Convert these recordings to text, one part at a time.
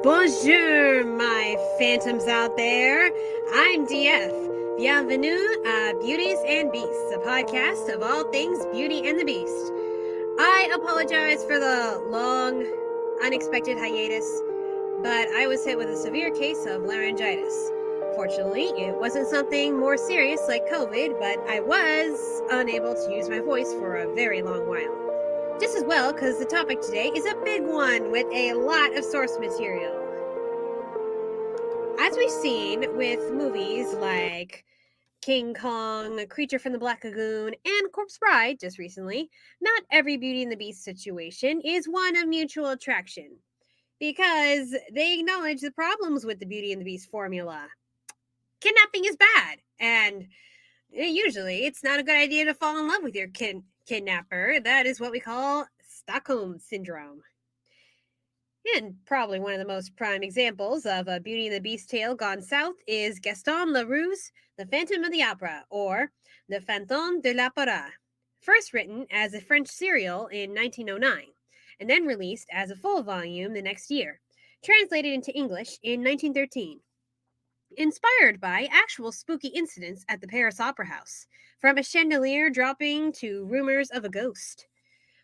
Bonjour, my phantoms out there. I'm DF. Bienvenue à Beauties and Beasts, a podcast of all things Beauty and the Beast. I apologize for the long, unexpected hiatus, but I was hit with a severe case of laryngitis. Fortunately, it wasn't something more serious like COVID, but I was unable to use my voice for a very long while. Just as well, because the topic today is a big one with a lot of source material. As we've seen with movies like King Kong, Creature from the Black Lagoon, and Corpse Bride just recently, not every Beauty and the Beast situation is one of mutual attraction, because they acknowledge the problems with the Beauty and the Beast formula. Kidnapping is bad, and usually it's not a good idea to fall in love with your kidnapper. That is what we call Stockholm Syndrome. And probably one of the most prime examples of a Beauty and the Beast tale gone south is Gaston Leroux's The Phantom of the Opera, or Le Fantôme de l'Opéra, first written as a French serial in 1909, and then released as a full volume the next year, translated into English in 1913. Inspired by actual spooky incidents at the Paris Opera House, from a chandelier dropping to rumors of a ghost.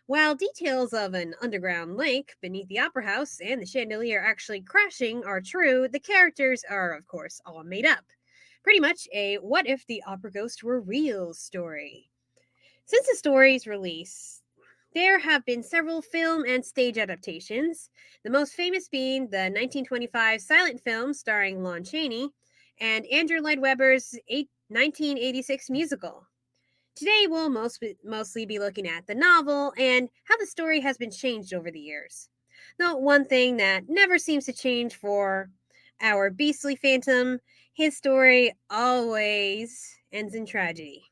While details of an underground lake beneath the opera house and the chandelier actually crashing are true, the characters are, of course, all made up. Pretty much a what if the opera ghost were real story. Since the story's release, there have been several film and stage adaptations, the most famous being the 1925 silent film starring Lon Chaney and Andrew Lloyd Webber's 1986 musical. Today, we'll mostly be looking at the novel and how the story has been changed over the years. Though one thing that never seems to change for our beastly phantom, his story always ends in tragedy.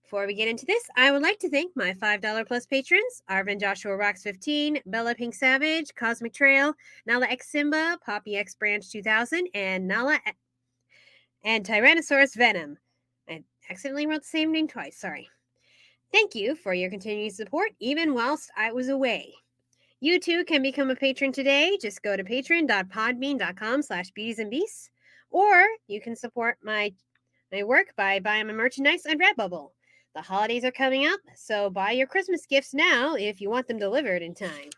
Before we get into this, I would like to thank my $5 plus patrons: Arvin Joshua Rocks 15, BellaPinkSavage, Cosmic Trail, nalaxsimba, Poppy X Branch 2000, and TyrannosaurusVenom. I accidentally wrote the same name twice, sorry. Thank you for your continued support, even whilst I was away. You too can become a patron today. Just go to patreon.podbean.com/beautiesandbeasts, or you can support my work by buying my merchandise on Redbubble. The holidays are coming up, so buy your Christmas gifts now if you want them delivered in time.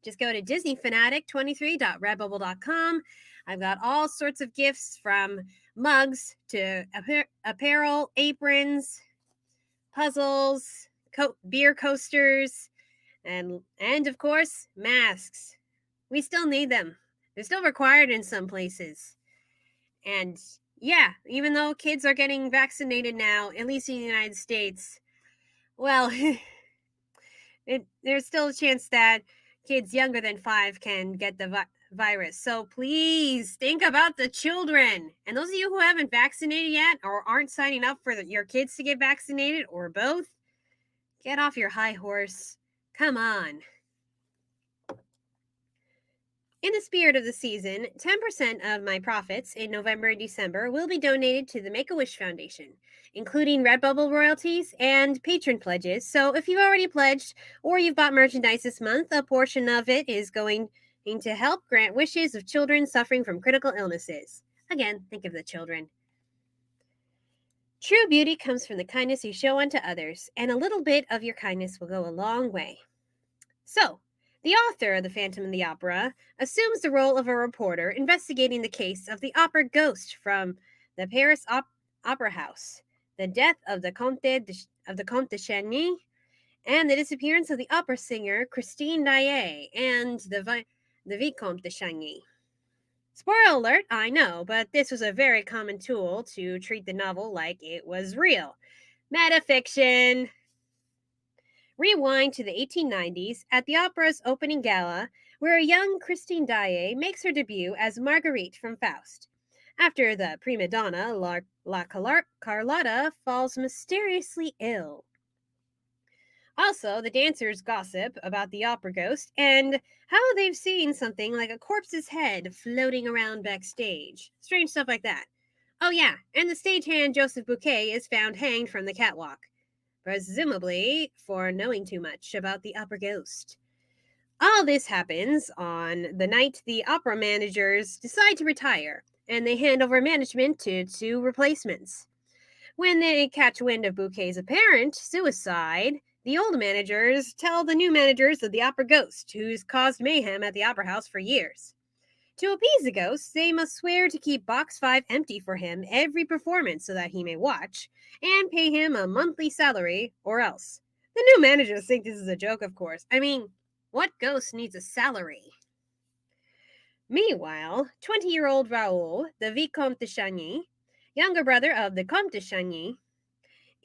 Just go to disneyfanatic23.redbubble.com. I've got all sorts of gifts, from mugs to apparel, aprons, puzzles, beer coasters, and of course, masks. We still need them. They're still required in some places. And yeah, even though kids are getting vaccinated now, at least in the United States, well, there's still a chance that kids younger than 5 can get the virus. So please think about the children. And those of you who haven't vaccinated yet or aren't signing up for your kids to get vaccinated, or both, get off your high horse. Come on. In the spirit of the season, 10% of my profits in November and December will be donated to the Make-A-Wish Foundation, including Redbubble royalties and patron pledges. So if you've already pledged or you've bought merchandise this month, a portion of it is going to help grant wishes of children suffering from critical illnesses. Again, think of the children. True beauty comes from the kindness you show unto others, and a little bit of your kindness will go a long way. So, the author of The Phantom of the Opera assumes the role of a reporter investigating the case of the opera ghost from the Paris Opera House, the death of the Comte de Chagny, and the disappearance of the opera singer Christine Daae and the Vicomte de Chagny. Spoiler alert, I know, but this was a very common tool to treat the novel like it was real. Metafiction! Rewind to the 1890s at the opera's opening gala, where a young Christine Daae makes her debut as Marguerite from Faust, after the prima donna La Carlotta falls mysteriously ill. Also, the dancers gossip about the opera ghost and how they've seen something like a corpse's head floating around backstage. Strange stuff like that. Oh yeah, and the stagehand Joseph Bouquet is found hanged from the catwalk, presumably for knowing too much about the opera ghost. All this happens on the night the opera managers decide to retire, and they hand over management to two replacements. When they catch wind of Bouquet's apparent suicide, the old managers tell the new managers of the opera ghost, who's caused mayhem at the opera house for years. To appease the ghost, they must swear to keep Box 5 empty for him every performance so that he may watch, and pay him a monthly salary, or else. The new managers think this is a joke, of course. I mean, what ghost needs a salary? Meanwhile, 20-year-old Raoul, the Vicomte de Chagny, younger brother of the Comte de Chagny,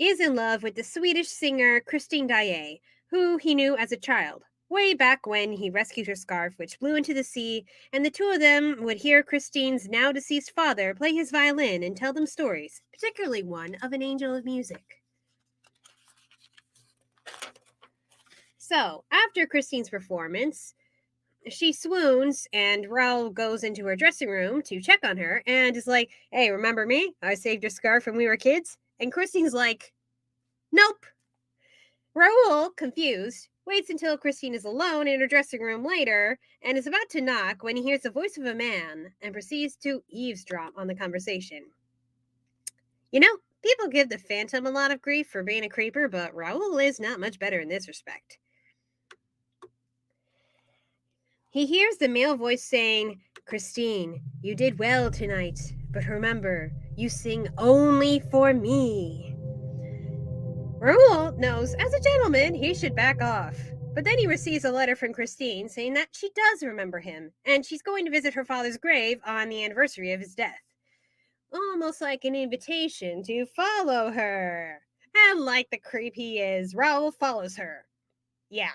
is in love with the Swedish singer Christine Daae, who he knew as a child, way back when he rescued her scarf, which flew into the sea, and the two of them would hear Christine's now deceased father play his violin and tell them stories, particularly one of an angel of music. So, after Christine's performance, she swoons, and Raoul goes into her dressing room to check on her and is like, "Hey, remember me? I saved your scarf when we were kids?" And Christine's like, "Nope." Raoul, confused, waits until Christine is alone in her dressing room later and is about to knock when he hears the voice of a man and proceeds to eavesdrop on the conversation. You know, people give the Phantom a lot of grief for being a creeper, but Raoul is not much better in this respect. He hears the male voice saying, "Christine, you did well tonight, but remember, you sing only for me." Raoul knows, as a gentleman, he should back off. But then he receives a letter from Christine saying that she does remember him, and she's going to visit her father's grave on the anniversary of his death. Almost like an invitation to follow her. And like the creep he is, Raoul follows her. Yeah,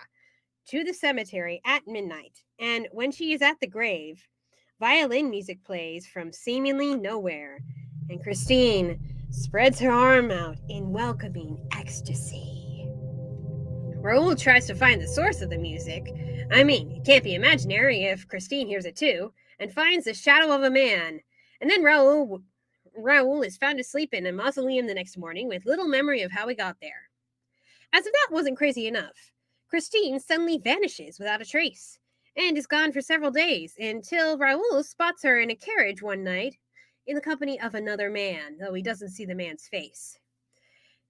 to the cemetery at midnight. And when she is at the grave, violin music plays from seemingly nowhere, and Christine spreads her arm out in welcoming ecstasy. Raoul tries to find the source of the music. I mean, it can't be imaginary if Christine hears it too, and finds the shadow of a man. And then Raoul is found asleep in a mausoleum the next morning with little memory of how he got there. As if that wasn't crazy enough, Christine suddenly vanishes without a trace, and is gone for several days until Raoul spots her in a carriage one night in the company of another man, though he doesn't see the man's face.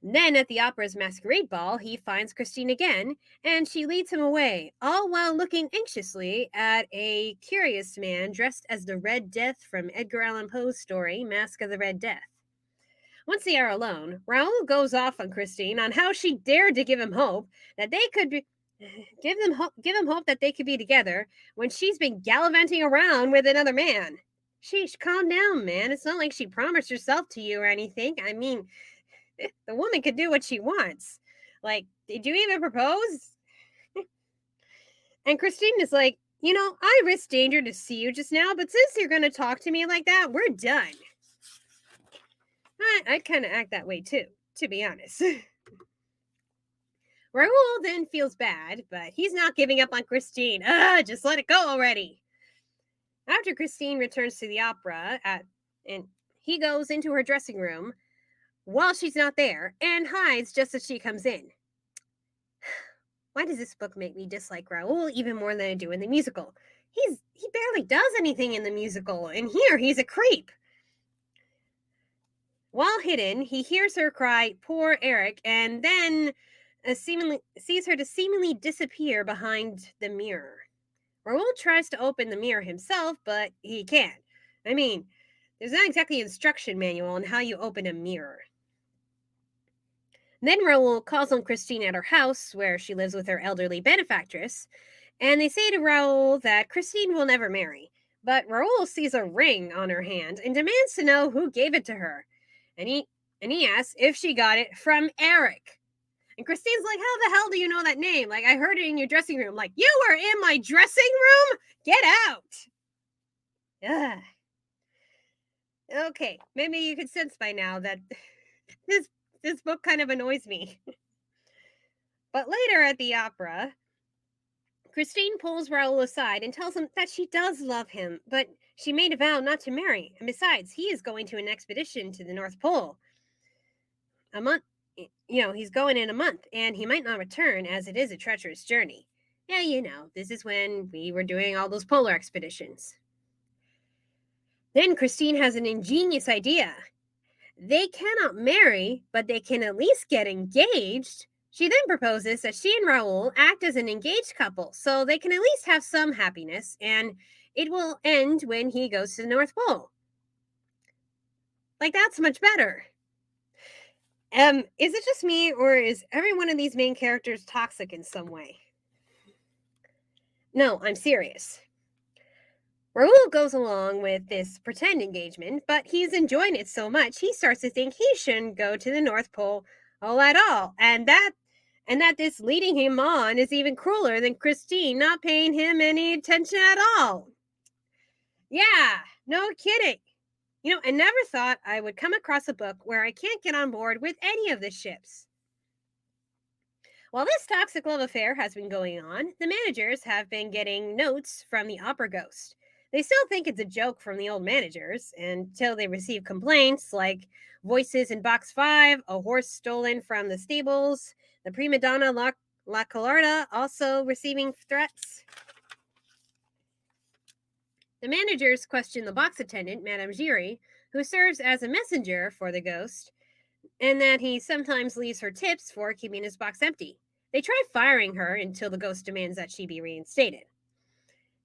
Then at the opera's masquerade ball, he finds Christine again, and she leads him away, all while looking anxiously at a curious man dressed as the Red Death from Edgar Allan Poe's story, Mask of the Red Death. Once they are alone, Raoul goes off on Christine on how she dared to give him hope that they could be give him hope that they could be together when she's been gallivanting around with another man. Sheesh, calm down, man. It's not like she promised herself to you or anything. I mean, the woman could do what she wants. Like, did you even propose? And Christine is like, I risked danger to see you just now, but since you're going to talk to me like that, we're done. I'd kind of act that way too, to be honest. Raoul then feels bad, but he's not giving up on Christine. Just let it go already. After Christine returns to the opera, and he goes into her dressing room while she's not there and hides just as she comes in. Why does this book make me dislike Raoul even more than I do in the musical? He barely does anything in the musical, and here he's a creep. While hidden, he hears her cry, "Poor Eric," and then sees her to seemingly disappear behind the mirror. Raoul tries to open the mirror himself, but he can't. I mean, there's not exactly an instruction manual on how you open a mirror. Then Raoul calls on Christine at her house, where she lives with her elderly benefactress, and they say to Raoul that Christine will never marry. But Raoul sees a ring on her hand and demands to know who gave it to her. And he asks if she got it from Eric. And Christine's like, "How the hell do you know that name? Like, I heard it in your dressing room." Like, "You were in my dressing room? Get out!" Ugh. Okay, maybe you could sense by now that this book kind of annoys me. But later at the opera, Christine pulls Raoul aside and tells him that she does love him, but she made a vow not to marry. And besides, he is going to an expedition to the North Pole. A month, he's going in a month, and he might not return as it is a treacherous journey. Yeah, you know, this is when we were doing all those polar expeditions. Then Christine has an ingenious idea. They cannot marry, but they can at least get engaged. She then proposes that she and Raoul act as an engaged couple so they can at least have some happiness, and it will end when he goes to the North Pole. Like, that's much better. Is it just me, or is every one of these main characters toxic in some way? No, I'm serious. Raoul goes along with this pretend engagement, but he's enjoying it so much he starts to think he shouldn't go to the North Pole at all, and that this leading him on is even crueler than Christine not paying him any attention at all. Yeah, no kidding. You know, I never thought I would come across a book where I can't get on board with any of the ships. While this toxic love affair has been going on, the managers have been getting notes from the opera ghost. They still think it's a joke from the old managers until they receive complaints like voices in box 5, a horse stolen from the stables, the prima donna La Collarda also receiving threats. The managers question the box attendant, Madame Giry, who serves as a messenger for the ghost, and that he sometimes leaves her tips for keeping his box empty. They try firing her until the ghost demands that she be reinstated.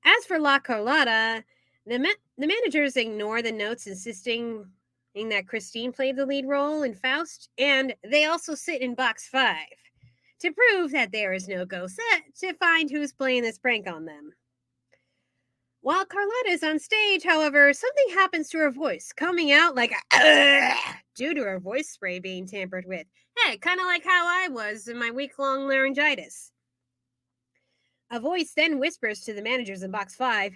As for La Carlotta, the managers ignore the notes insisting that Christine played the lead role in Faust, and they also sit in box 5 to prove that there is no ghost to find who's playing this prank on them. While Carlotta is on stage, however, something happens to her voice, coming out like due to her voice spray being tampered with. Hey, kind of like how I was in my week-long laryngitis. A voice then whispers to the managers in box 5,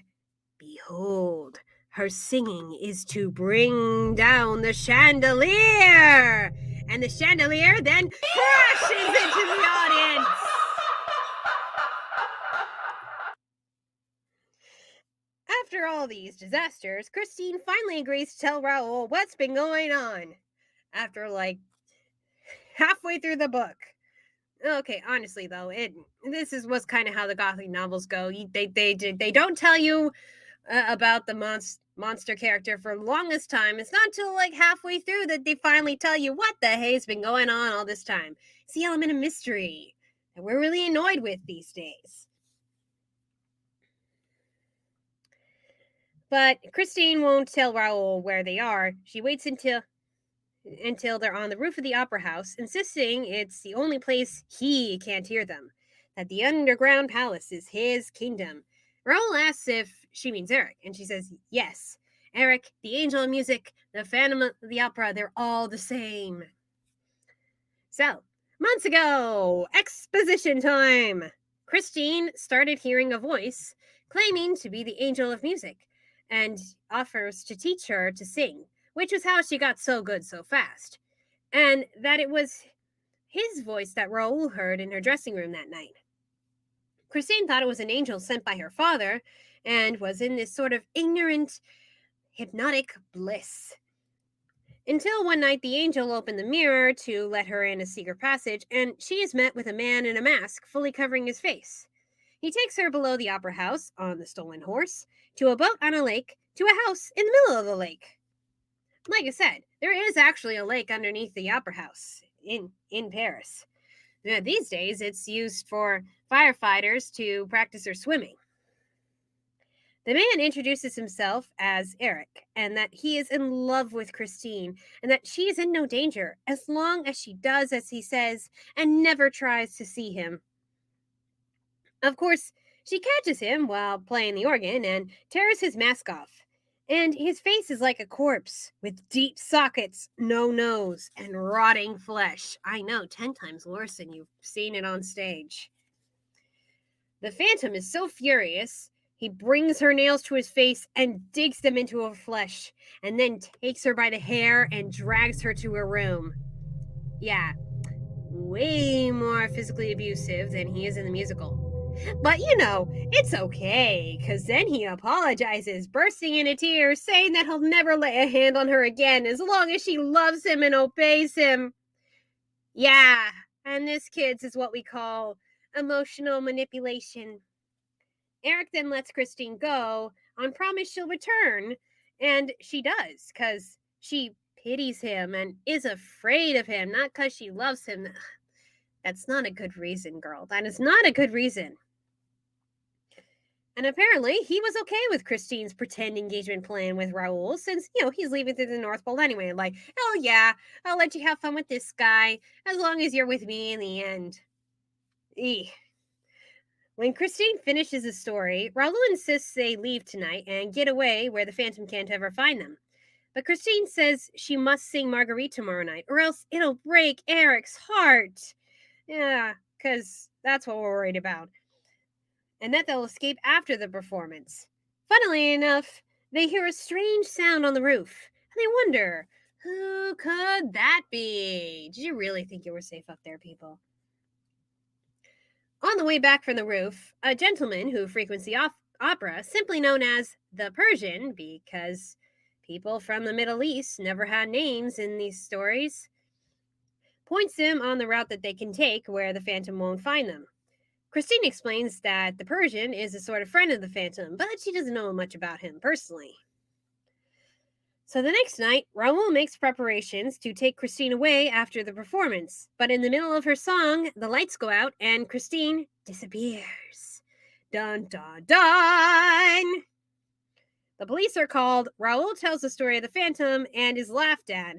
"Behold, her singing is to bring down the chandelier!" And the chandelier then crashes into the audience. After all these disasters, Christine finally agrees to tell Raoul what's been going on. After like halfway through the book. Okay, honestly though, this was kind of how the Gothic novels go. They don't tell you about the monster character for the longest time. It's not until like halfway through that they finally tell you what the hell's been going on all this time. It's the element of mystery that we're really annoyed with these days. But Christine won't tell Raoul where they are. She waits until they're on the roof of the opera house, insisting it's the only place he can't hear them, that the underground palace is his kingdom. Raoul asks if she means Eric, and she says yes. Eric, the angel of music, the phantom of the opera, they're all the same. So, months ago, exposition time! Christine started hearing a voice claiming to be the angel of music and offers to teach her to sing, which was how she got so good so fast, and that it was his voice that Raoul heard in her dressing room that night. Christine thought it was an angel sent by her father and was in this sort of ignorant, hypnotic bliss. Until one night the angel opened the mirror to let her in a secret passage, and she is met with a man in a mask fully covering his face. He takes her below the opera house on the stolen horse, to a boat on a lake, to a house in the middle of the lake. Like I said, there is actually a lake underneath the opera house in Paris. Now, these days, it's used for firefighters to practice their swimming. The man introduces himself as Eric, and that he is in love with Christine, and that she is in no danger as long as she does as he says and never tries to see him. Of course, she catches him while playing the organ and tears his mask off, and his face is like a corpse with deep sockets, no nose, and rotting flesh. I know, 10 times worse than you've seen it on stage. The Phantom is so furious, he brings her nails to his face and digs them into her flesh, and then takes her by the hair and drags her to her room. Yeah, way more physically abusive than he is in the musical. But you know, it's okay, because then he apologizes, bursting into tears, saying that he'll never lay a hand on her again as long as she loves him and obeys him. Yeah, and this, kids, is what we call emotional manipulation. Eric then lets Christine go on promise she'll return, and she does, because she pities him and is afraid of him, not because she loves him. That's not a good reason, girl. That is not a good reason. And apparently, he was okay with Christine's pretend engagement plan with Raoul, since, he's leaving through the North Pole anyway. Like, oh yeah, I'll let you have fun with this guy, as long as you're with me in the end. Eeh. When Christine finishes the story, Raoul insists they leave tonight and get away where the Phantom can't ever find them. But Christine says she must sing Marguerite tomorrow night, or else it'll break Eric's heart. Yeah, because that's what we're worried about. And that they'll escape after the performance. Funnily enough, they hear a strange sound on the roof, and they wonder, who could that be? Did you really think you were safe up there, people? On the way back from the roof, a gentleman who frequents the opera, simply known as the Persian, because people from the Middle East never had names in these stories, points them on the route that they can take where the Phantom won't find them. Christine explains that the Persian is a sort of friend of the Phantom, but she doesn't know much about him personally. So the next night, Raoul makes preparations to take Christine away after the performance, but in the middle of her song, the lights go out and Christine disappears. Dun dun dun! The police are called, Raoul tells the story of the Phantom and is laughed at.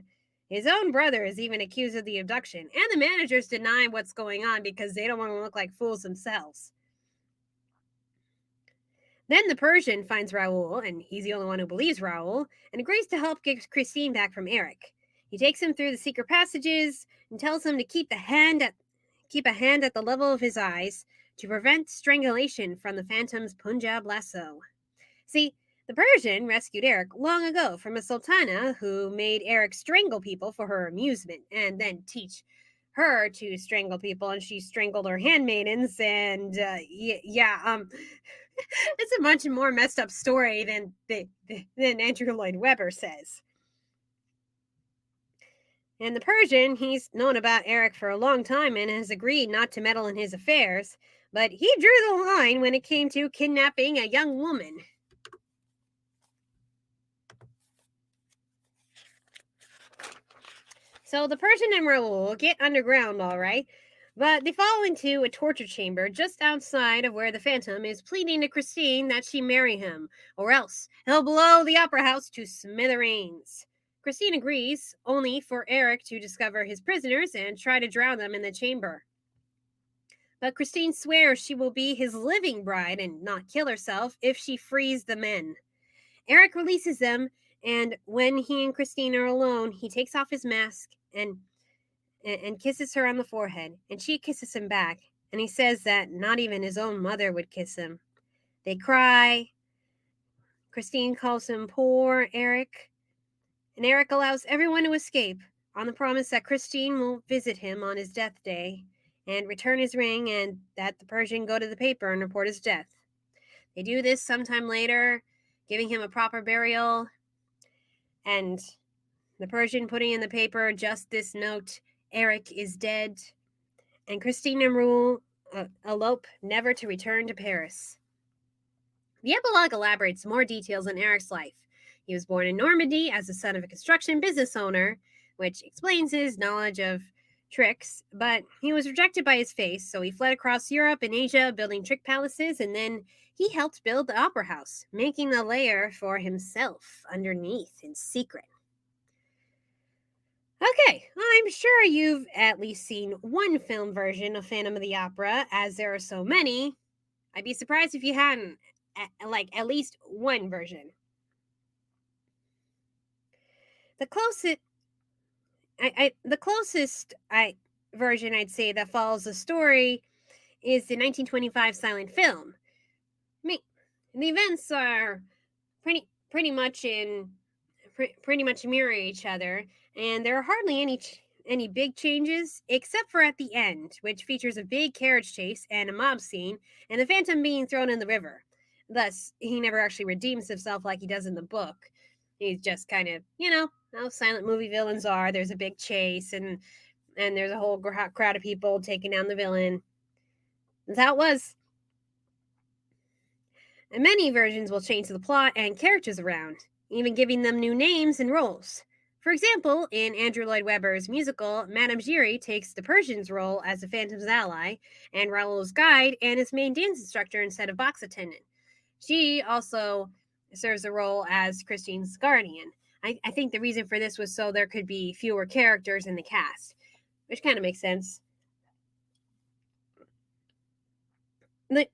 His own brother is even accused of the abduction, and the managers deny what's going on because they don't want to look like fools themselves. Then the Persian finds Raoul, and he's the only one who believes Raoul, and agrees to help get Christine back from Eric. He takes him through the secret passages and tells him to keep a hand at the level of his eyes to prevent strangulation from the Phantom's Punjab lasso. See, the Persian rescued Eric long ago from a sultana who made Eric strangle people for her amusement and then teach her to strangle people, and she strangled her handmaidens, and it's a much more messed up story than Andrew Lloyd Webber says. And the Persian, he's known about Eric for a long time and has agreed not to meddle in his affairs, but he drew the line when it came to kidnapping a young woman. So the Persian and Raoul get underground, all right, but they fall into a torture chamber just outside of where the Phantom is pleading to Christine that she marry him, or else he'll blow the opera house to smithereens. Christine agrees, only for Eric to discover his prisoners and try to drown them in the chamber. But Christine swears she will be his living bride and not kill herself if she frees the men. Eric releases them, and when he and Christine are alone, he takes off his mask and kisses her on the forehead, and she kisses him back, and he says that not even his own mother would kiss him. They cry. Christine calls him poor Eric, and Eric allows everyone to escape on the promise that Christine will visit him on his death day and return his ring, and that the Persian go to the paper and report his death. They do this sometime later, giving him a proper burial, and the Persian putting in the paper just this note, Eric is dead, and Christine and Raoul elope never to return to Paris. The epilogue elaborates more details on Eric's life. He was born in Normandy as the son of a construction business owner, which explains his knowledge of tricks, but he was rejected by his face, so he fled across Europe and Asia building trick palaces, and then he helped build the opera house, making a lair for himself underneath in secret. Okay, I'm sure you've at least seen one film version of Phantom of the Opera, as there are so many. I'd be surprised if you hadn't, at least one version. The closest version I'd say that follows the story is the 1925 silent film. I mean, the events are pretty much mirror each other, and there are hardly any big changes except for at the end, which features a big carriage chase and a mob scene, and the Phantom being thrown in the river. Thus, he never actually redeems himself like he does in the book. He's just kind of, how silent movie villains are. There's a big chase, and there's a whole crowd of people taking down the villain. That's how it was. And many versions will change the plot and characters around, even giving them new names and roles. For example, in Andrew Lloyd Webber's musical, Madame Giry takes the Persian's role as the Phantom's ally, and Raoul's guide and his main dance instructor instead of box attendant. She also serves the role as Christine's guardian. I think the reason for this was so there could be fewer characters in the cast, which kind of makes sense. No,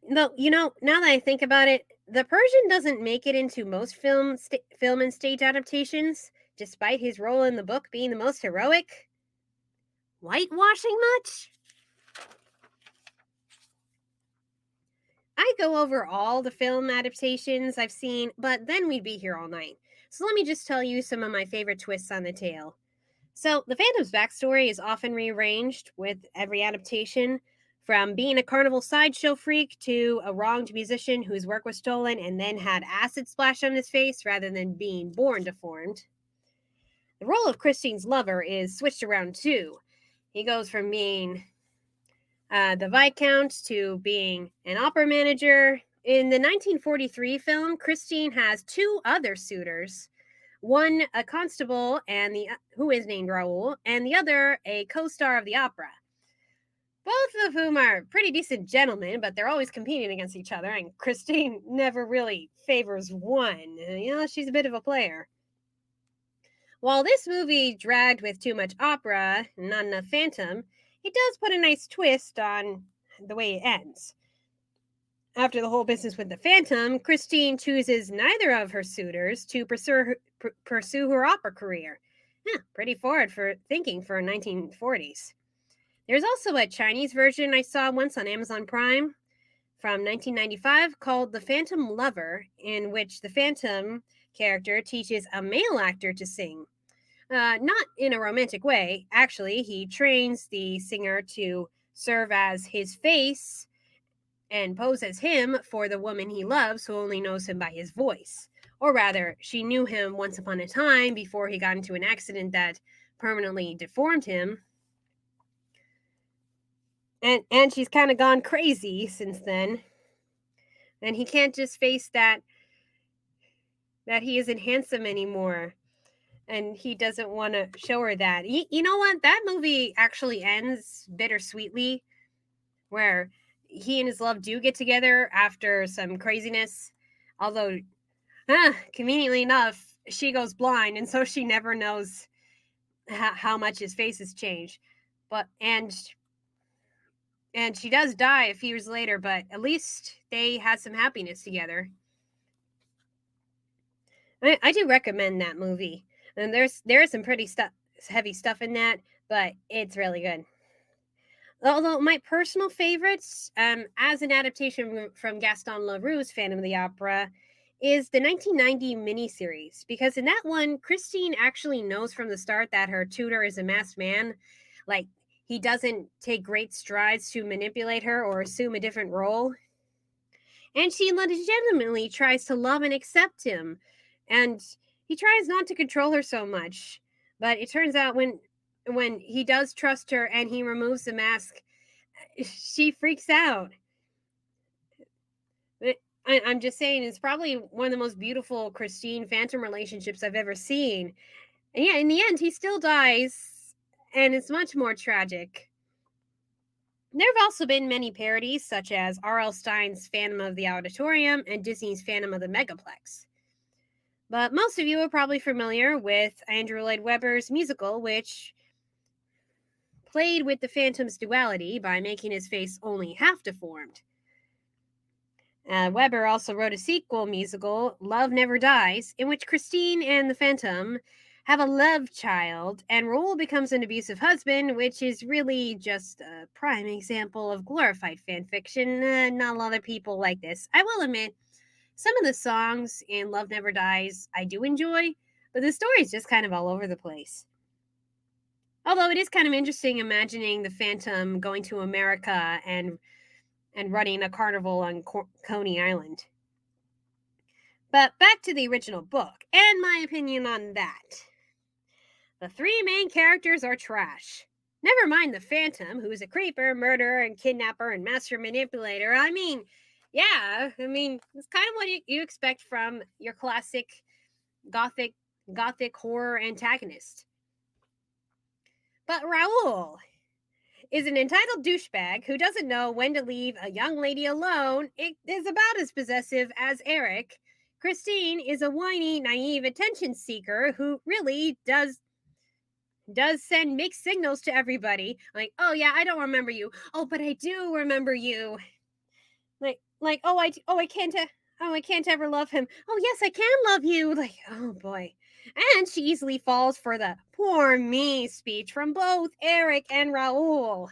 now that I think about it, the Persian doesn't make it into most film and stage adaptations, despite his role in the book being the most heroic. Whitewashing much? I go over all the film adaptations I've seen, but then we'd be here all night. So let me just tell you some of my favorite twists on the tale. So, the Phantom's backstory is often rearranged with every adaptation, from being a carnival sideshow freak to a wronged musician whose work was stolen and then had acid splashed on his face rather than being born deformed. The role of Christine's lover is switched around too. He goes from being the Viscount to being an opera manager. In the 1943 film, Christine has two other suitors, one a constable and who is named Raoul, and the other a co-star of the opera. Both of whom are pretty decent gentlemen, but they're always competing against each other, and Christine never really favors one. She's a bit of a player. While this movie dragged with too much opera and not enough phantom, it does put a nice twist on the way it ends. After the whole business with the Phantom, Christine chooses neither of her suitors to pursue her opera career. Yeah, pretty forward for thinking for 1940s. There's also a Chinese version I saw once on Amazon Prime from 1995 called The Phantom Lover, in which the Phantom character teaches a male actor to sing. Not in a romantic way. Actually, he trains the singer to serve as his face and pose as him for the woman he loves who only knows him by his voice. Or rather, she knew him once upon a time before he got into an accident that permanently deformed him. And she's kind of gone crazy since then. And he can't just face that he isn't handsome anymore. And he doesn't want to show her that. You know what? That movie actually ends bittersweetly, where he and his love do get together after some craziness. Although, conveniently enough, she goes blind, and so she never knows how much his face has changed. But and she does die a few years later, but at least they had some happiness together. I do recommend that movie, and there is some pretty heavy stuff in that, but it's really good. Although my personal favorites, as an adaptation from Gaston Leroux's Phantom of the Opera, is the 1990 miniseries, because in that one, Christine actually knows from the start that her tutor is a masked man. Like, he doesn't take great strides to manipulate her or assume a different role. And she legitimately tries to love and accept him. And he tries not to control her so much. But it turns out when he does trust her and he removes the mask, she freaks out. I'm just saying, it's probably one of the most beautiful Christine Phantom relationships I've ever seen. And yeah, in the end, he still dies, and it's much more tragic. There have also been many parodies, such as R.L. Stein's Phantom of the Auditorium and Disney's Phantom of the Megaplex. But most of you are probably familiar with Andrew Lloyd Webber's musical, which played with the Phantom's duality by making his face only half deformed. Webber also wrote a sequel musical, Love Never Dies, in which Christine and the Phantom have a love child, and Raoul becomes an abusive husband, which is really just a prime example of glorified fan fiction. Not a lot of people like this. I will admit, some of the songs in Love Never Dies I do enjoy, but the story is just kind of all over the place. Although it is kind of interesting imagining the Phantom going to America and running a carnival on Coney Island. But back to the original book, and my opinion on that. The three main characters are trash. Never mind the Phantom, who's a creeper, murderer, and kidnapper, and master manipulator. I mean, yeah, it's kind of what you expect from your classic gothic horror antagonist. But Raoul is an entitled douchebag who doesn't know when to leave a young lady alone. It is about as possessive as Eric. Christine is a whiny, naive attention seeker who really does send mixed signals to everybody. Like, oh yeah, I don't remember you. Oh, but I do remember you. Like, I can't ever love him. Oh yes, I can love you. Like, oh boy. And she easily falls for the poor me speech from both Eric and Raoul.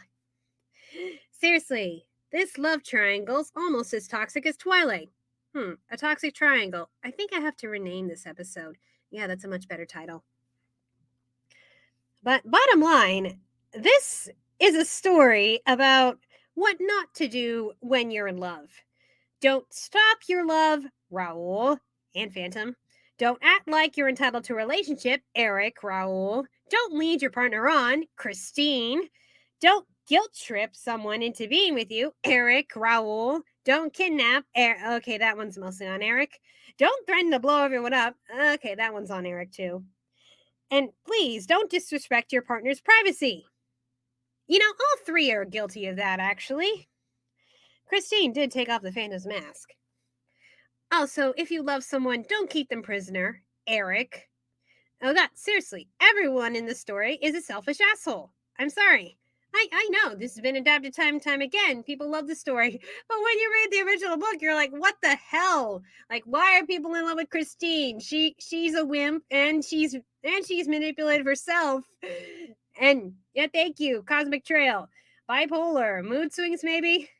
Seriously, this love triangle's almost as toxic as Twilight. A toxic triangle. I think I have to rename this episode. Yeah, that's a much better title. But bottom line, this is a story about what not to do when you're in love. Don't stop your love, Raoul and Phantom. Don't act like you're entitled to a relationship, Eric, Raoul. Don't lead your partner on, Christine. Don't guilt trip someone into being with you, Eric, Raoul. Don't kidnap, okay, that one's mostly on Eric. Don't threaten to blow everyone up. Okay, that one's on Eric too. And please don't disrespect your partner's privacy. All three are guilty of that, actually. Christine did take off the Phantom's mask. Also, if you love someone, don't keep them prisoner, Eric. Oh God, seriously, everyone in the story is a selfish asshole. I'm sorry. I know, this has been adapted time and time again. People love the story. But when you read the original book, you're like, what the hell? Like, why are people in love with Christine? She's a wimp and she's manipulated herself. And yeah, thank you, Cosmic Trail. Bipolar, mood swings, maybe?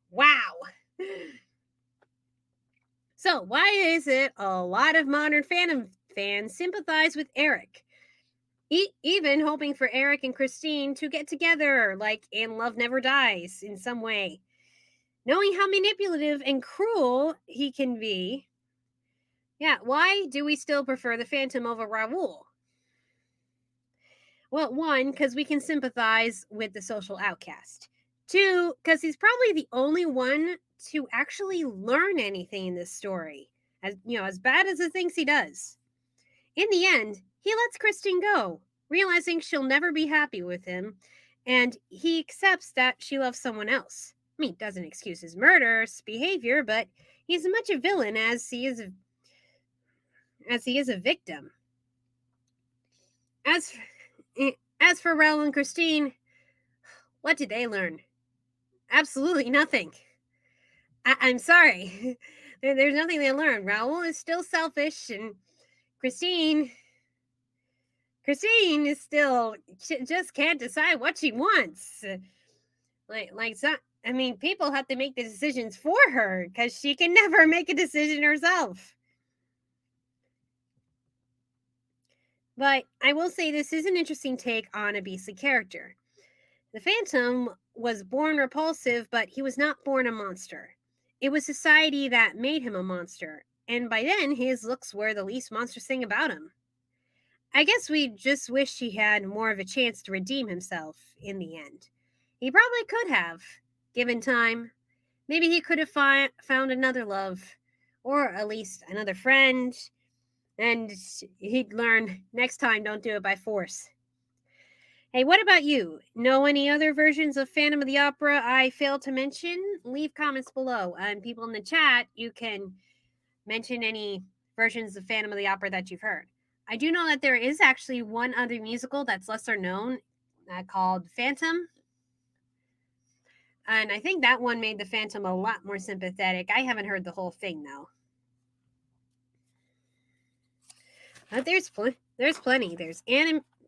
Wow. So, why is it a lot of modern Phantom fans sympathize with Eric? Even hoping for Eric and Christine to get together, like in Love Never Dies, in some way. Knowing how manipulative and cruel he can be. Yeah, why do we still prefer the Phantom over Raoul? Well, one, because we can sympathize with the social outcast. Two, because he's probably the only one to actually learn anything in this story. As bad as he thinks he does. In the end, he lets Christine go, realizing she'll never be happy with him, and he accepts that she loves someone else. Doesn't excuse his murderous behavior, but he's as much a villain as he is a victim. As for Raoul and Christine, what did they learn? Absolutely nothing. I'm sorry. There's nothing they learned. Raoul is still selfish, and Christine is still just can't decide what she wants. People have to make the decisions for her because she can never make a decision herself. But I will say this is an interesting take on a beastly character. The Phantom was born repulsive, but he was not born a monster. It was society that made him a monster, and by then his looks were the least monstrous thing about him. I guess we just wish he had more of a chance to redeem himself in the end. He probably could have, given time. Maybe he could have found another love, or at least another friend, and he'd learn next time don't do it by force. Hey, what about you? Know any other versions of Phantom of the Opera I failed to mention? Leave comments below. And people in the chat, you can mention any versions of Phantom of the Opera that you've heard. I do know that there is actually one other musical that's lesser known called Phantom. And I think that one made the Phantom a lot more sympathetic. I haven't heard the whole thing, though. But there's plenty. There's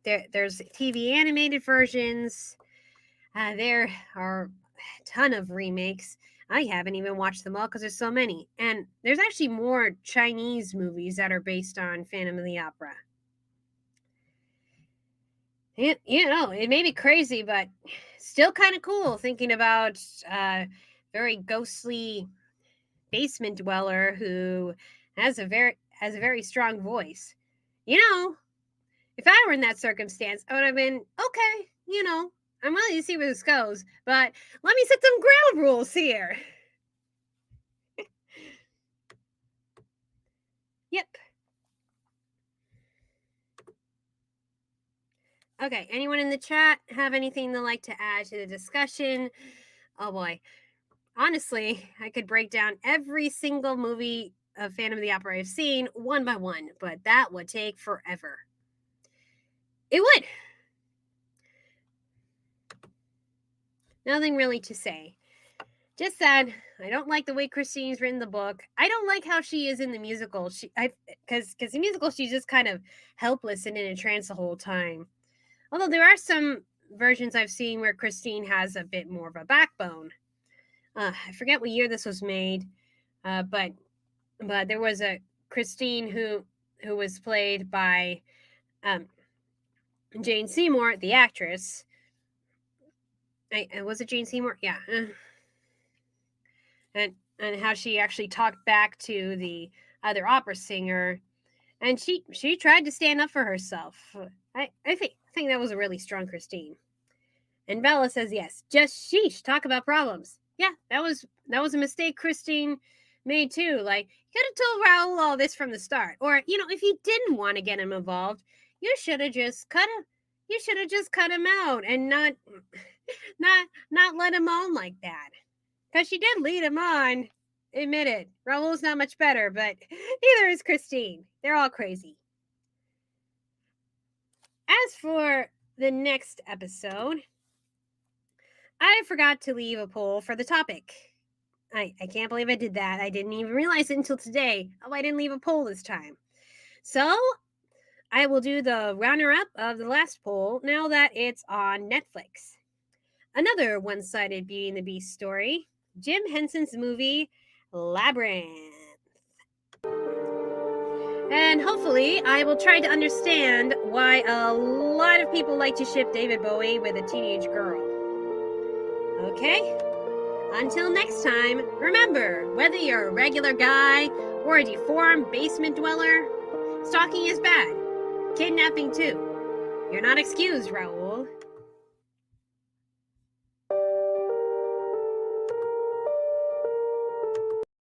TV animated versions. There are a ton of remakes. I haven't even watched them all because there's so many. And there's actually more Chinese movies that are based on Phantom of the Opera. It may be crazy, but still kind of cool thinking about a very ghostly basement dweller who has a very strong voice. If I were in that circumstance, I would have been, okay, I'm willing to see where this goes, but let me set some ground rules here. Yep. Okay, anyone in the chat have anything they'd like to add to the discussion? Oh boy. Honestly, I could break down every single movie of Phantom of the Opera I've seen one by one, but that would take forever. It would. Nothing really to say. Just that I don't like the way Christine's written the book. I don't like how she is in the musical. Because the musical, she's just kind of helpless and in a trance the whole time. Although there are some versions I've seen where Christine has a bit more of a backbone. I forget what year this was made, but there was a Christine who was played by Jane Seymour, the actress. Was it Jane Seymour? Yeah. And how she actually talked back to the other opera singer, and she tried to stand up for herself. I think that was a really strong Christine. And Bella says yes. Just sheesh. Talk about problems. Yeah, that was a mistake Christine made too. Like, you could have told Raul all this from the start, or if you didn't want to get him involved, you should have just cut him. You should have just cut him out and not let him on like that. Because she did lead him on. Admit it. Raul's not much better, but neither is Christine. They're all crazy. As for the next episode, I forgot to leave a poll for the topic. I can't believe I did that. I didn't even realize it until today. Oh, I didn't leave a poll this time. So I will do the runner-up of the last poll now that it's on Netflix. Another one-sided Beauty and the Beast story, Jim Henson's movie, Labyrinth. And hopefully I will try to understand why a lot of people like to ship David Bowie with a teenage girl. Okay? Until next time, remember, whether you're a regular guy or a deformed basement dweller, stalking is bad. Kidnapping too. You're not excused, Raul.